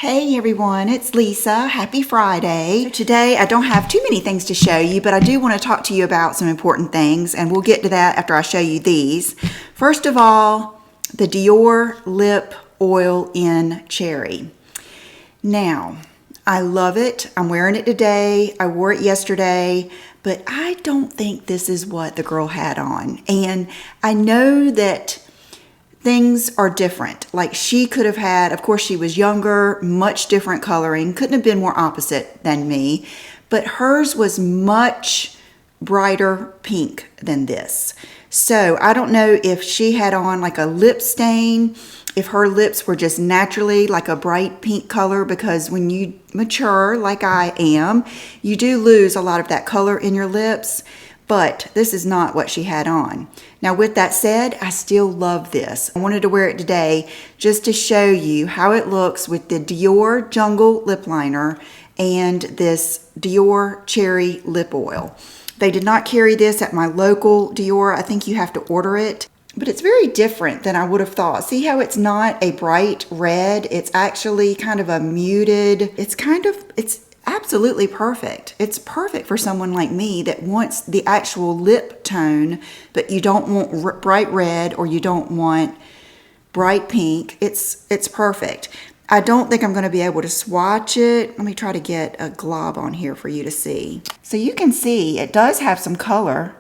Hey everyone, it's Lisa. Happy Friday. Today I don't have too many things to show you, but I do want to talk to you about some important things, and we'll get to that after I show you these. First of all, the Dior Lip Oil in Cherry. Now, I love it. I'm wearing it today. I wore it yesterday, but I don't think this is what the girl had on. And I know that things are different. Like she could have had, of course she was younger, much different coloring, couldn't have been more opposite than me, but hers was much brighter pink than this. So I don't know if she had on like a lip stain, if her lips were just naturally like a bright pink color, because when you mature like I am, you do lose a lot of that color in your lips. But this is not what she had on. Now with that said, I still love this. I wanted to wear it today just to show you how it looks with the Dior Jungle Lip Liner and this Dior Cherry Lip Oil. They did not carry this at my local Dior. I think you have to order it. But it's very different than I would have thought. See how it's not a bright red? It's actually kind of a muted, it's absolutely perfect. It's perfect for someone like me that wants the actual lip tone, but you don't want bright red or you don't want bright pink. It's perfect. I don't think I'm going to be able to swatch it. Let me try to get a glob on here for you to see. So you can see it does have some color,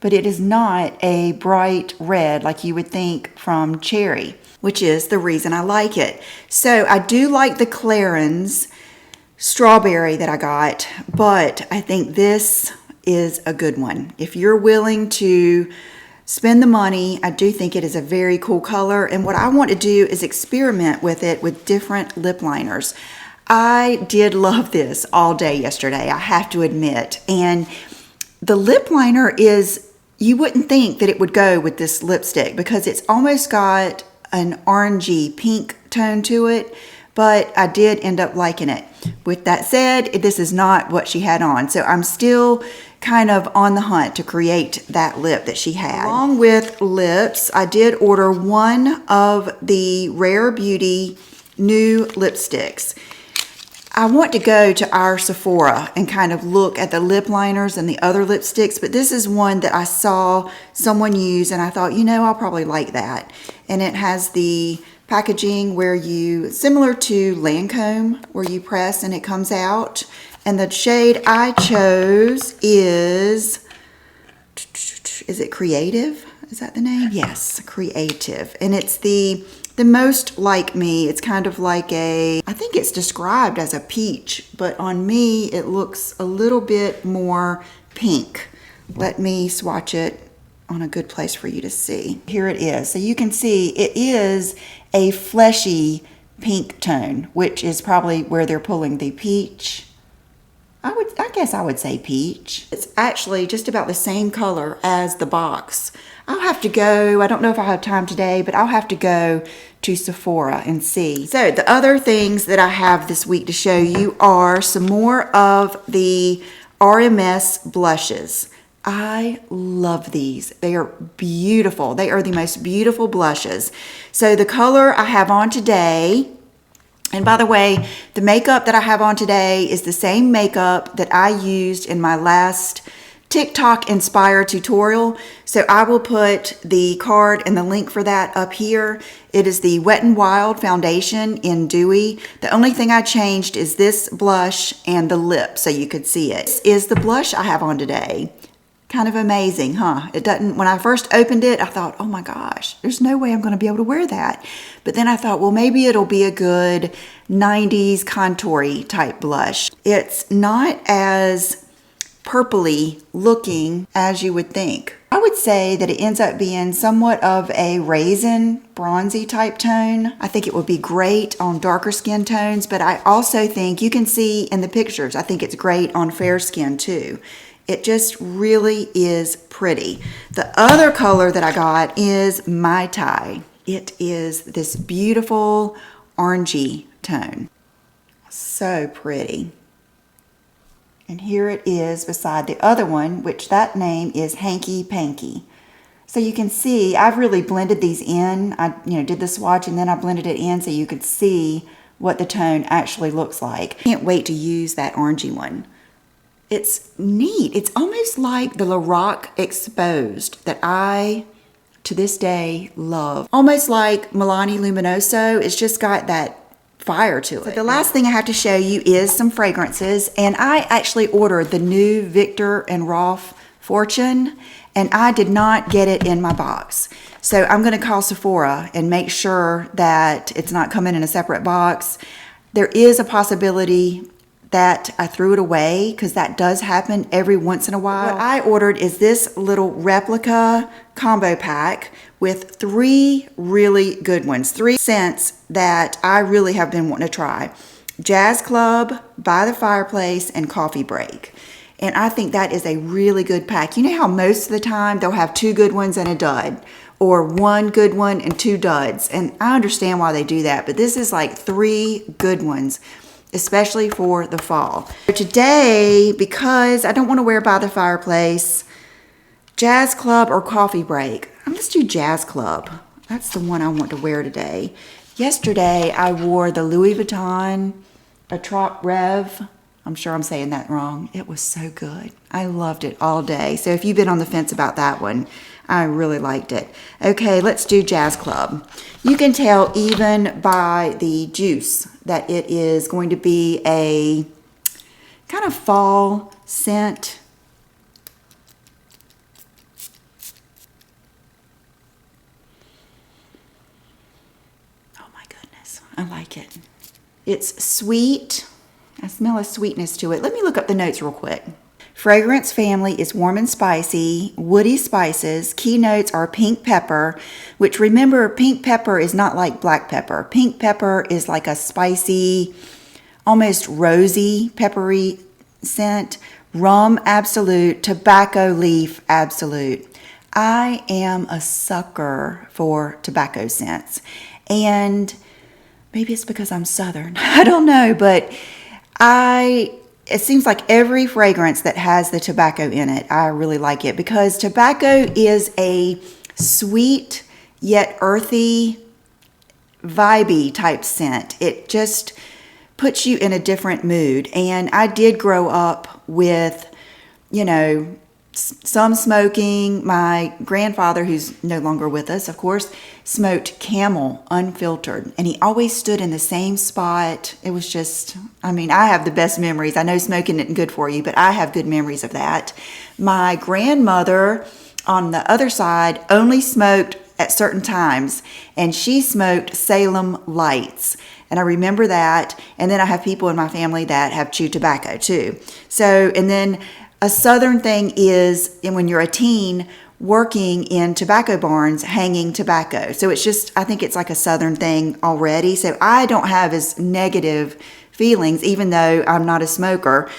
but it is not a bright red like you would think from cherry, which is the reason I like it. So I do like the Clarins strawberry that I got, but I think this is a good one. If you're willing to spend the money, I do think it is a very cool color. And what I want to do is experiment with it with different lip liners. I did love this all day yesterday, I have to admit. And the lip liner is, you wouldn't think that it would go with this lipstick because it's almost got an orangey pink tone to it, but I did end up liking it. With that said, this is not what she had on, so I'm still kind of on the hunt to create that lip that she had. Along with lips, I did order one of the Rare Beauty new lipsticks. I want to go to our Sephora and kind of look at the lip liners and the other lipsticks, but this is one that I saw someone use and I thought, you know, I'll probably like that. And it has the packaging where you, similar to Lancome, where you press and it comes out. And the shade I chose is it Creative? Is that the name? Yes, Creative. And it's the most like me. It's kind of like I think it's described as a peach, but on me it looks a little bit more pink. Let me swatch it on a good place for you to see. Here it is. So you can see it is a fleshy pink tone, which is probably where they're pulling the peach. I guess I would say peach. It's actually just about the same color as the box. I'll have to go, I don't know if I have time today, but I'll have to go to Sephora and see. So the other things that I have this week to show you are some more of the RMS blushes. I love these. They are beautiful. They are the most beautiful blushes. So the color I have on today, and by the way, the makeup that I have on today is the same makeup that I used in my last TikTok inspired tutorial. So I will put the card and the link for that up here. It is the Wet n Wild foundation in Dewy. The only thing I changed is this blush and the lip so you could see it. This is the blush I have on today. Kind of amazing, huh? It doesn't, when I first opened it, I thought, oh my gosh, there's no way I'm going to be able to wear that. But then I thought, well, maybe it'll be a good 90s contour-y type blush. It's not as purpley looking as you would think. I would say that it ends up being somewhat of a raisin bronzy type tone. I think it would be great on darker skin tones, but I also think, you can see in the pictures, I think it's great on fair skin too. It just really is pretty. The other color that I got is Mai Tai. It is this beautiful orangey tone. So pretty. And here it is beside the other one, which that name is Hanky Panky. So you can see I've really blended these in. I did the swatch and then I blended it in so you could see what the tone actually looks like. Can't wait to use that orangey one. It's neat. It's almost like the Lorac Exposed that I, to this day, love. Almost like Milani Luminoso. It's just got that fire to it. So the last thing I have to show you is some fragrances, and I actually ordered the new Viktor and Rolf Fortune, and I did not get it in my box. So I'm going to call Sephora and make sure that it's not coming in a separate box. There is a possibility that I threw it away, because that does happen every once in a while. What I ordered is this little replica combo pack with 3 really good ones, 3 scents that I really have been wanting to try. Jazz Club, By the Fireplace, and Coffee Break. And I think that is a really good pack. You know how most of the time they'll have 2 good ones and a dud, or 1 good one and 2 duds. And I understand why they do that, but this is like 3 good ones, especially for the fall. Today, because I don't want to wear By the Fireplace, Jazz Club or Coffee Break, let's do Jazz Club. That's the one I want to wear today. Yesterday, I wore the Louis Vuitton attrape-reves. I'm sure I'm saying that wrong. It was so good. I loved it all day. So if you've been on the fence about that one, I really liked it. Okay, let's do Jazz Club. You can tell even by the juice that it is going to be a kind of fall scent. Oh my goodness, I like it. It's sweet. I smell a sweetness to it. Let me look up the notes real quick. Fragrance family is warm and spicy, woody spices. Key notes are pink pepper, which, remember, pink pepper is not like black pepper. Pink pepper is like a spicy, almost rosy, peppery scent. Rum Absolute, tobacco leaf Absolute. I am a sucker for tobacco scents. And maybe it's because I'm Southern. I don't know, but it seems like every fragrance that has the tobacco in it, I really like it, because tobacco is a sweet yet earthy, vibey type scent. It just puts you in a different mood. And I did grow up with, you know, some smoking. My grandfather, who's no longer with us, of course, smoked Camel unfiltered, and he always stood in the same spot. It was just, I mean, I have the best memories. I know smoking isn't good for you, but I have good memories of that. My grandmother on the other side only smoked at certain times, and she smoked Salem Lights. And I remember that. And then I have people in my family that have chewed tobacco too. So, and then a Southern thing is, and when you're a teen, working in tobacco barns, hanging tobacco. So it's just, I think it's like a Southern thing already. So I don't have as negative feelings, even though I'm not a smoker,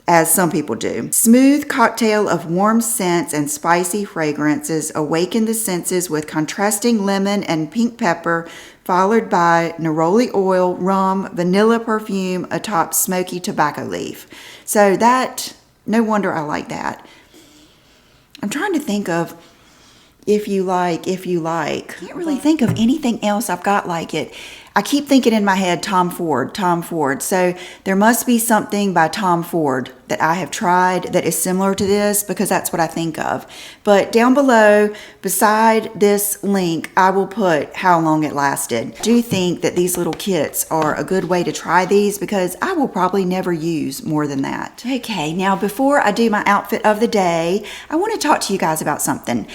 as some people do. Smooth cocktail of warm scents and spicy fragrances awaken the senses with contrasting lemon and pink pepper, followed by neroli oil, rum, vanilla perfume atop smoky tobacco leaf. So that, no wonder I like that. I'm trying to think of if you like. Can't really think of anything else I've got like it. I keep thinking in my head Tom Ford. So there must be something by Tom Ford that I have tried that is similar to this, because that's what I think of. But down below, beside this link, I will put how long it lasted. I do think that these little kits are a good way to try these, because I will probably never use more than that. Okay, now before I do my outfit of the day, I want to talk to you guys about something.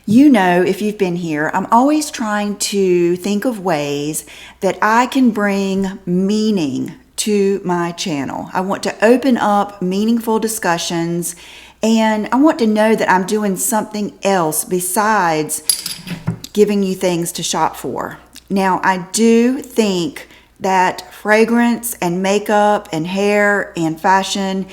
You know, if you've been here, I'm always trying to think of ways that I can bring meaning to my channel. I want to open up meaningful discussions, and I want to know that I'm doing something else besides giving you things to shop for. Now, I do think that fragrance and makeup and hair and fashion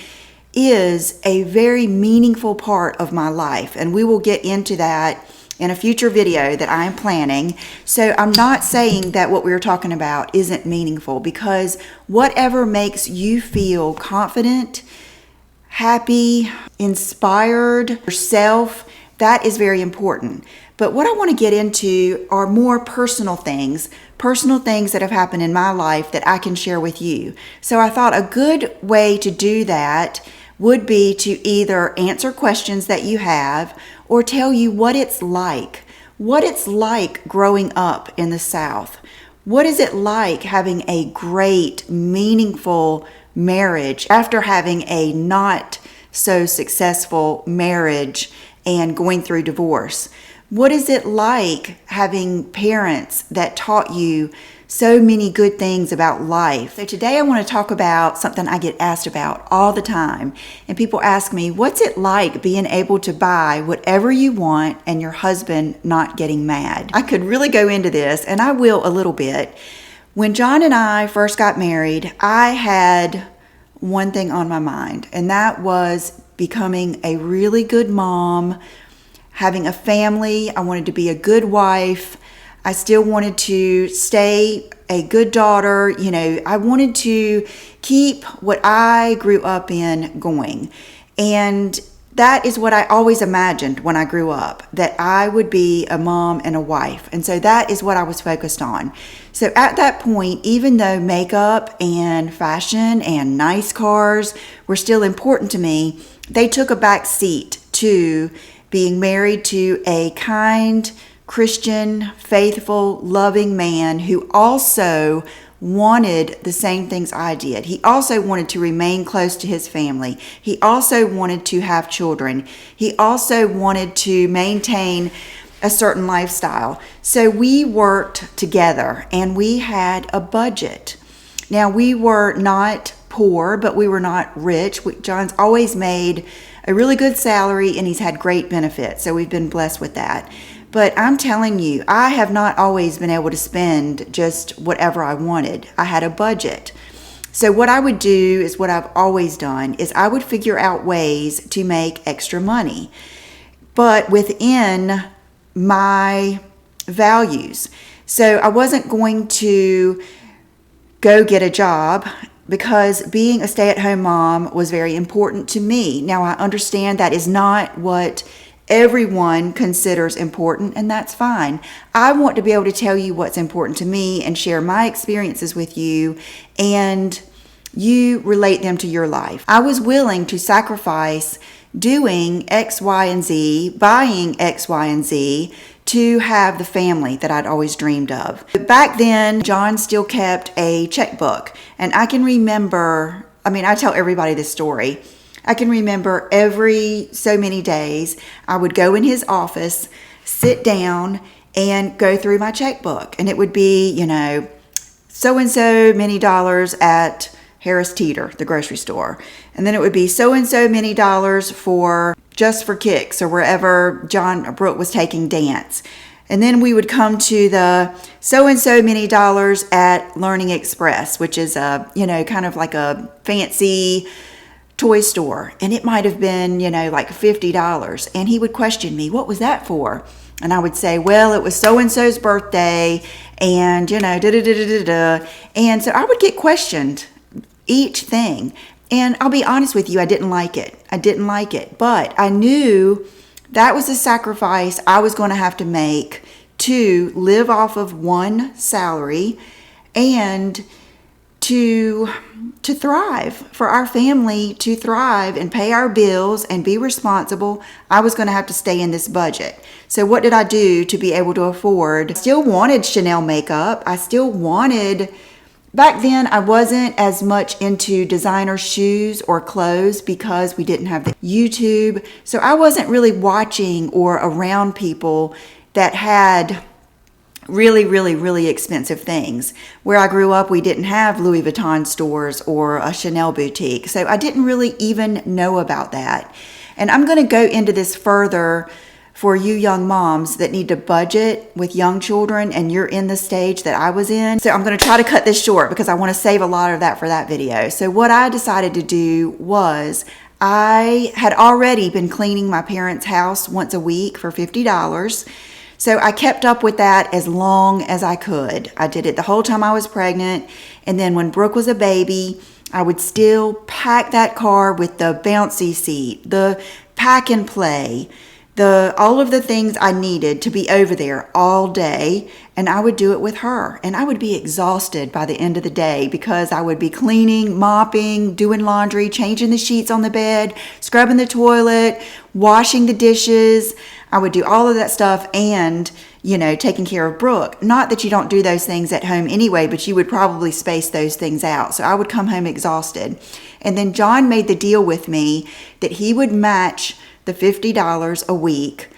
is a very meaningful part of my life, and we will get into that in a future video that I am planning. So I'm not saying that what we were talking about isn't meaningful, because whatever makes you feel confident, happy, inspired, yourself, that is very important. But what I want to get into are more personal things, personal things that have happened in my life that I can share with you. So I thought a good way to do that would be to either answer questions that you have or tell you what it's like growing up in the South. What is it like having a great, meaningful marriage after having a not so successful marriage and going through divorce? What is it like having parents that taught you so many good things about life? So today I want to talk about something I get asked about all the time. And people ask me, what's it like being able to buy whatever you want and your husband not getting mad? I could really go into this, and I will a little bit. When John and I first got married, I had one thing on my mind, and that was becoming a really good mom, having a family. I wanted to be a good wife. I still wanted to stay a good daughter. You know, I wanted to keep what I grew up in going. And that is what I always imagined when I grew up, that I would be a mom and a wife. And so that is what I was focused on. So at that point, even though makeup and fashion and nice cars were still important to me, they took a back seat to being married to a kind, Christian, faithful, loving man who also wanted the same things I did. He also wanted to remain close to his family. He also wanted to have children. He also wanted to maintain a certain lifestyle. So we worked together and we had a budget. Now, we were not poor, but we were not rich. John's always made a really good salary and he's had great benefits. So we've been blessed with that. But I'm telling you, I have not always been able to spend just whatever I wanted. I had a budget. So what I would do is what I've always done is I would figure out ways to make extra money, but within my values. So I wasn't going to go get a job because being a stay-at-home mom was very important to me. Now, I understand that is not what everyone considers important, and that's fine. I want to be able to tell you what's important to me and share my experiences with you, and you relate them to your life. I was willing to sacrifice doing X, Y, and Z, buying X, Y, and Z, to have the family that I'd always dreamed of. But back then, John still kept a checkbook. And I can remember, I tell everybody this story. I can remember every so many days, I would go in his office, sit down, and go through my checkbook. And it would be, so-and-so many dollars at Harris Teeter, the grocery store. And then it would be so-and-so many dollars for Just for Kicks or wherever John Brooke was taking dance. And then we would come to the so-and-so many dollars at Learning Express, which is kind of like a fancy toy store. And it might have been, like $50. And he would question me, what was that for? And I would say, well, it was so-and-so's birthday and, da-da-da-da-da-da. And so I would get questioned each thing. And I'll be honest with you, I didn't like it. But I knew that was a sacrifice I was going to have to make to live off of one salary and to thrive, for our family to thrive and pay our bills and be responsible. I was going to have to stay in this budget. So what did I do to be able to afford? I still wanted Chanel makeup. Back then, I wasn't as much into designer shoes or clothes because we didn't have the YouTube. So I wasn't really watching or around people that had really, really, really expensive things. Where I grew up, we didn't have Louis Vuitton stores or a Chanel boutique. So I didn't really even know about that. And I'm going to go into this further for you young moms that need to budget with young children and you're in the stage that I was in. So I'm going to try to cut this short because I want to save a lot of that for that video. So what I decided to do was I had already been cleaning my parents' house once a week for $50. So I kept up with that as long as I could. I did it the whole time I was pregnant. And then when Brooke was a baby, I would still pack that car with the bouncy seat, the pack and play, all of the things I needed to be over there all day, and I would do it with her. And I would be exhausted by the end of the day because I would be cleaning, mopping, doing laundry, changing the sheets on the bed, scrubbing the toilet, washing the dishes. I would do all of that stuff and, taking care of Brooke. Not that you don't do those things at home anyway, but you would probably space those things out. So I would come home exhausted. And then John made the deal with me that he would match the $50 a week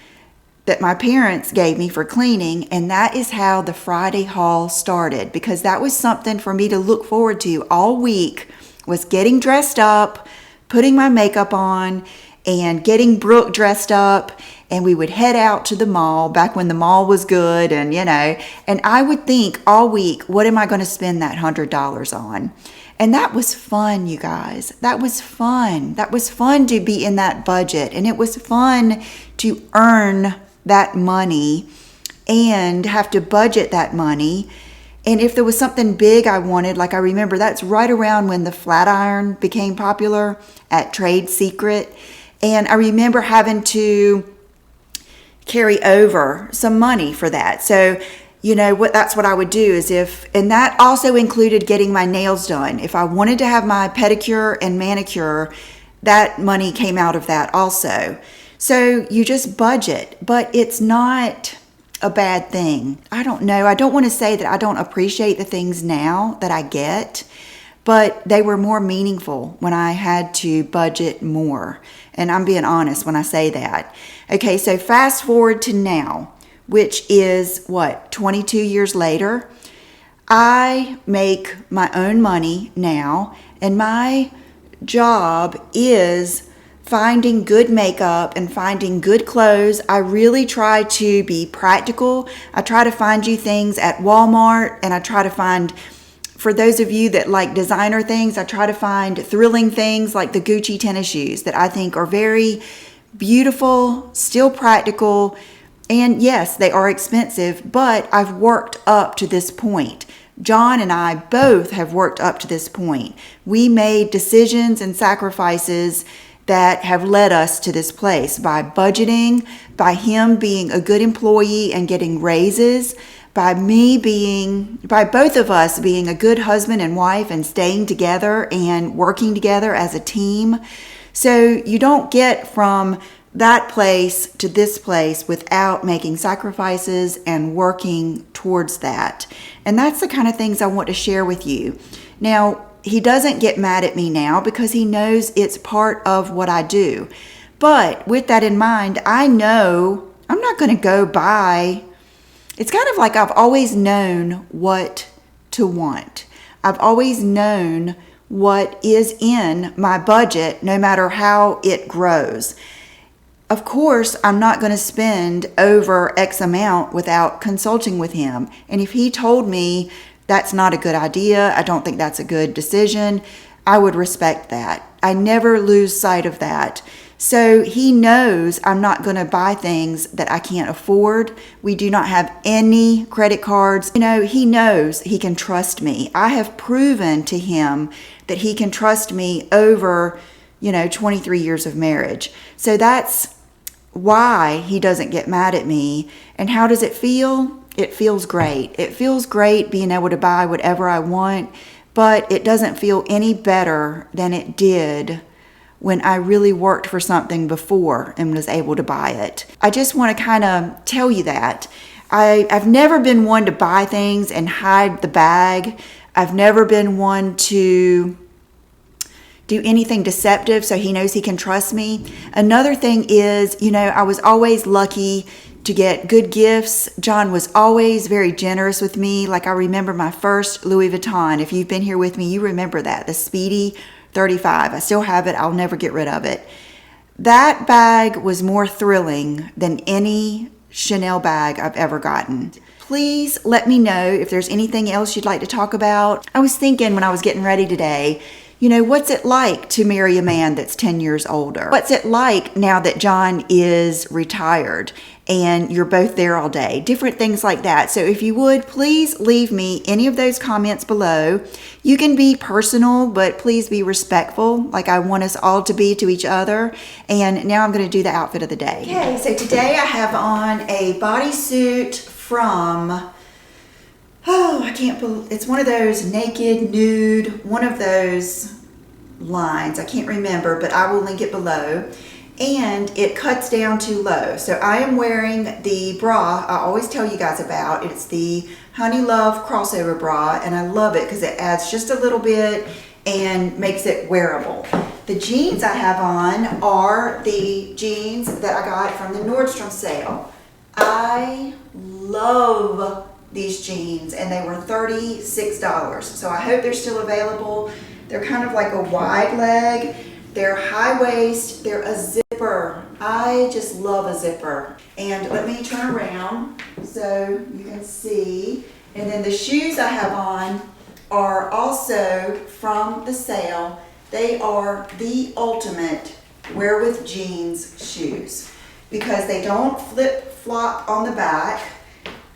that my parents gave me for cleaning, and that is how the Friday haul started, because that was something for me to look forward to all week, was getting dressed up, putting my makeup on, and getting Brooke dressed up, and we would head out to the mall back when the mall was good, and and I would think all week, what am I going to spend that $100 on? And that was fun, you guys. That was fun. That was fun to be in that budget. And it was fun to earn that money and have to budget that money. And if there was something big I wanted, like I remember that's right around when the flat iron became popular at Trade Secret. And I remember having to carry over some money for that. So that's what I would do and that also included getting my nails done. If I wanted to have my pedicure and manicure, that money came out of that also. So you just budget, but it's not a bad thing. I don't know. I don't want to say that I don't appreciate the things now that I get, but they were more meaningful when I had to budget more. And I'm being honest when I say that. Okay, so fast forward to now, which is 22 years later. I make my own money now, and my job is finding good makeup and finding good clothes. I really try to be practical. I try to find you things at Walmart, and I try to find, for those of you that like designer things, I try to find thrilling things like the Gucci tennis shoes that I think are very beautiful, still practical. And yes, they are expensive, but I've worked up to this point. John and I both have worked up to this point. We made decisions and sacrifices that have led us to this place by budgeting, by him being a good employee and getting raises, by both of us being a good husband and wife and staying together and working together as a team. So you don't get from that place to this place without making sacrifices and working towards that. And that's the kind of things I want to share with you. Now, he doesn't get mad at me now because he knows it's part of what I do. But with that in mind, I know I'm not going to go buy. It's kind of like I've always known what to want. I've always known what is in my budget, no matter how it grows. Of course, I'm not going to spend over X amount without consulting with him. And if he told me that's not a good idea, I don't think that's a good decision, I would respect that. I never lose sight of that. So he knows I'm not going to buy things that I can't afford. We do not have any credit cards. He knows he can trust me. I have proven to him that he can trust me over, 23 years of marriage. So that's why he doesn't get mad at me. And how does it feel? It feels great. It feels great being able to buy whatever I want, but it doesn't feel any better than it did when I really worked for something before and was able to buy it. I just want to kind of tell you that. I've never been one to buy things and hide the bag. I've never been one to do anything deceptive so he knows he can trust me. Another thing is, I was always lucky to get good gifts. John was always very generous with me. Like I remember my first Louis Vuitton. If you've been here with me, you remember that. The Speedy 35. I still have it. I'll never get rid of it. That bag was more thrilling than any Chanel bag I've ever gotten. Please let me know if there's anything else you'd like to talk about. I was thinking when I was getting ready today, what's it like to marry a man that's 10 years older? What's it like now that John is retired? and you're both there all day. Different things like that. So if you would, please leave me any of those comments below. You can be personal, but please be respectful, like I want us all to be to each other. And now I'm going to do the outfit of the day. Okay, so today I have on a bodysuit from, oh, I can't believe, it's one of those naked, nude, one of those lines. I can't remember, but I will link it below. And it cuts down too low. So I am wearing the bra I always tell you guys about. It's the Honey Love crossover bra, and I love it because it adds just a little bit and makes it wearable. The jeans I have on are the jeans that I got from the Nordstrom sale. I love these jeans, and they were $36. So I hope they're still available. They're kind of like a wide leg. They're high waist, they're a zipper. I just love a zipper. And let me turn around so you can see. And then the shoes I have on are also from the sale. They are the ultimate wear with jeans shoes because they don't flip flop on the back.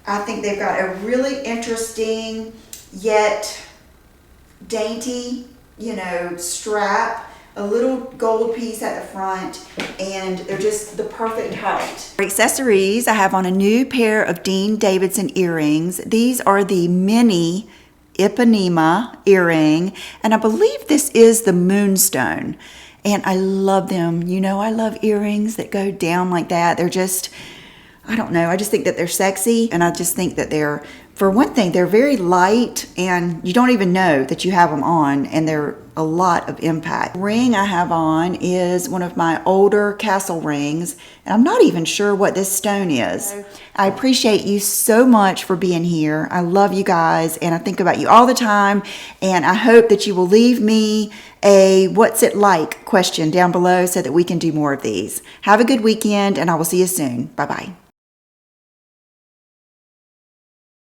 I think they've got a really interesting yet dainty, strap. A little gold piece at the front, and they're just the perfect height. For accessories, I have on a new pair of Dean Davidson earrings. These are the mini Ipanema earring, and I believe this is the Moonstone, and I love them. I love earrings that go down like that. They're just, I don't know, I just think that they're sexy, and I just think that they're, for one thing, they're very light, and you don't even know that you have them on, and they're a lot of impact. The ring I have on is one of my older castle rings, and I'm not even sure what this stone is. I appreciate you so much for being here. I love you guys, and I think about you all the time, and I hope that you will leave me a what's it like question down below so that we can do more of these. Have a good weekend, and I will see you soon. Bye-bye.